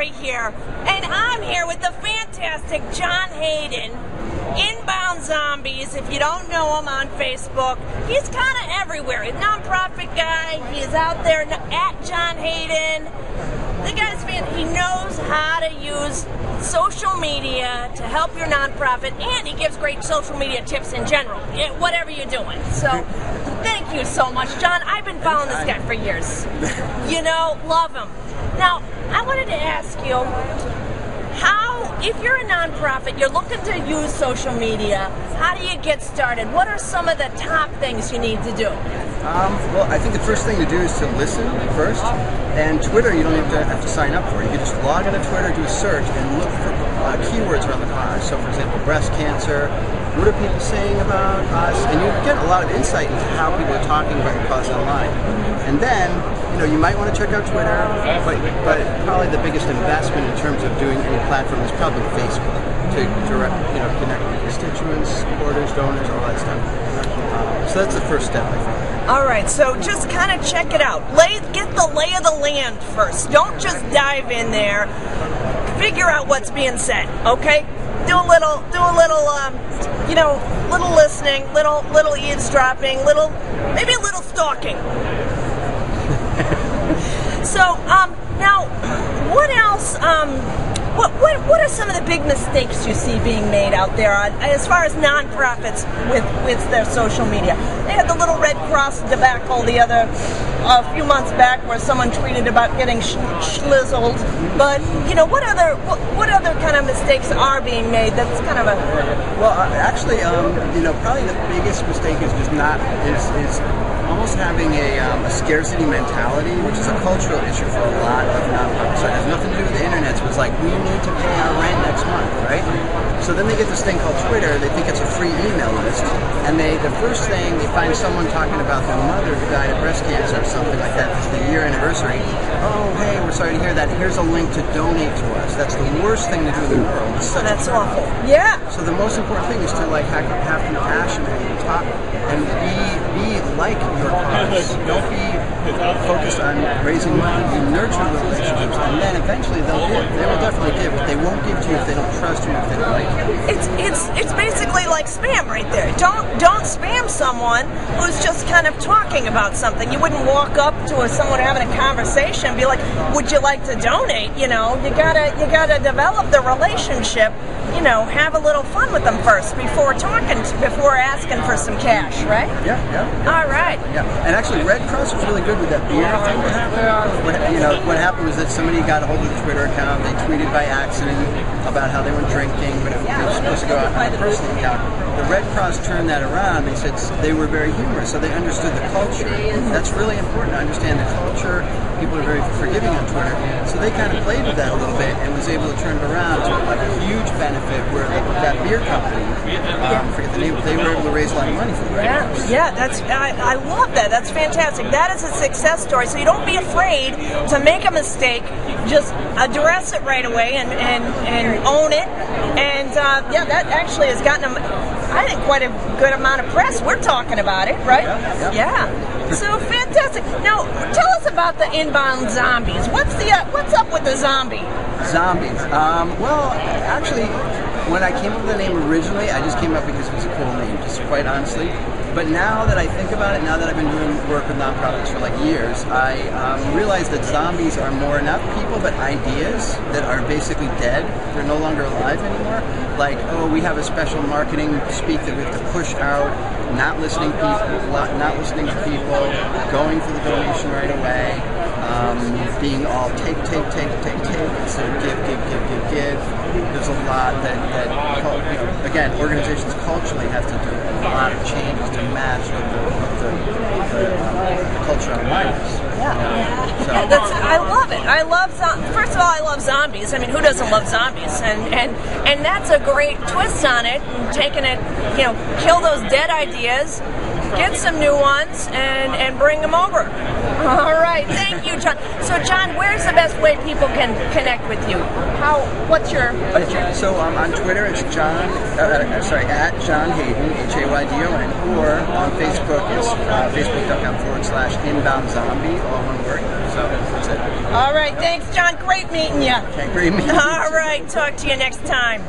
Mary here, and I'm here with the fantastic John Haydon, Inbound Zombies. If you don't know him on Facebook, he's kind of everywhere. He's a nonprofit guy. He's out there at John Haydon. The guy's he knows how to use social media to help your nonprofit, and he gives great social media tips in general, whatever you're doing. So thank you so much, John. I've been following this guy for years. You know, love him. Now, I wanted to ask you, if you're a nonprofit, you're looking to use social media, how do you get started? What are some of the top things you need to do? Well, I think the first thing to do is to listen first. And Twitter, you don't even have to sign up for it. You can just log into Twitter, do a search, and look for keywords around the cause. So, for example, breast cancer. What are people saying about us? And you get a lot of insight into how people are talking about your cause online. And then, you might want to check out Twitter, but probably the biggest investment in terms of doing any platform is probably Facebook to connect with constituents, supporters, donors, all that stuff. So that's the first step, I think. All right, so just kind of check it out. Get the lay of the land first. Don't just dive in there. Figure out what's being said, okay? Do a little, little listening, little eavesdropping, maybe a little stalking. So, now, what else? What are some of the big mistakes you see being made out there as far as nonprofits with their social media? They had the little Red Cross debacle a few months back where someone tweeted about getting schlizzled. But what other kind of mistakes are being made? That's kind of a actually, probably the biggest mistake is is almost having a scarcity mentality, which is a cultural issue for a lot of nonprofits. So it has nothing to do with the internet. So it's like, we need to pay our rent next month, right? So then they get this thing called Twitter. They think it's a free email list, and the first thing they find someone talking about their mother who died of breast cancer or something like that. It's the year anniversary. Oh, hey, we're sorry to hear that. Here's a link to donate to us. That's the worst thing to do in the world. That's awful. Yeah. So the most important thing is to have compassion and talk and be like your cause. Don't be focused on raising money. You nurture relationships, and then eventually they'll give. They will definitely give, but they won't give to you if they don't trust you, if they don't like you. It's basically like spam right there. Don't spam someone who's just kind of talking about something. You wouldn't walk up to someone having a conversation and be like, "Would you like to donate?" You gotta develop the relationship. Have a little fun with them first before asking for some cash, right? Yeah. All right. Yeah, and actually, Red Cross was really good with that beer thing that happened. What happened was that somebody got a hold of the Twitter account. They tweeted by accident about how they were drinking, but it was supposed to go out on a personal account. The Red Cross turned that around. They said they were very humorous, so they understood the culture. That's really important to understand the culture. People are very forgiving on Twitter, so they kind of played with that a little bit and was able to turn it around to a huge benefit where that beer company, forget the name, they were able to raise a lot of money for the Red Cross. Yeah, I love that. That's fantastic. That is a success story. So you don't be afraid to make a mistake. Just address it right away and own it. And that actually has gotten I think quite a good amount of press. We're talking about it, right? Yeah. So fantastic. Now, tell us about the Inbound Zombies. What's up with the zombie? Zombies. Well, actually, when I came up with the name originally, I just came up because it was a cool name, just quite honestly. But now that I think about it, now that I've been doing work with nonprofits for years, I realize that zombies are more not people, but ideas that are basically dead. They're no longer alive anymore. Like, we have a special marketing speak that we have to push out, not listening to people, going for the donation right away, being all take, instead of give. There's a lot that again, organizations culturally have to do a lot of changes to match what the culture online is. I love it. First of all, I love zombies. I mean, who doesn't love zombies? And that's a great twist on it. And taking it, kill those dead ideas, get some new ones and bring them over. All right, thank you, John. So, John, where's the best way people can connect with you? What's your? So on Twitter it's John, at John Haydon, Haydon, or on Facebook it's facebook.com/inboundzombie, all one word. So that's it. All right, thanks, John. Great meeting you. Okay, great meeting you. All right, talk to you next time.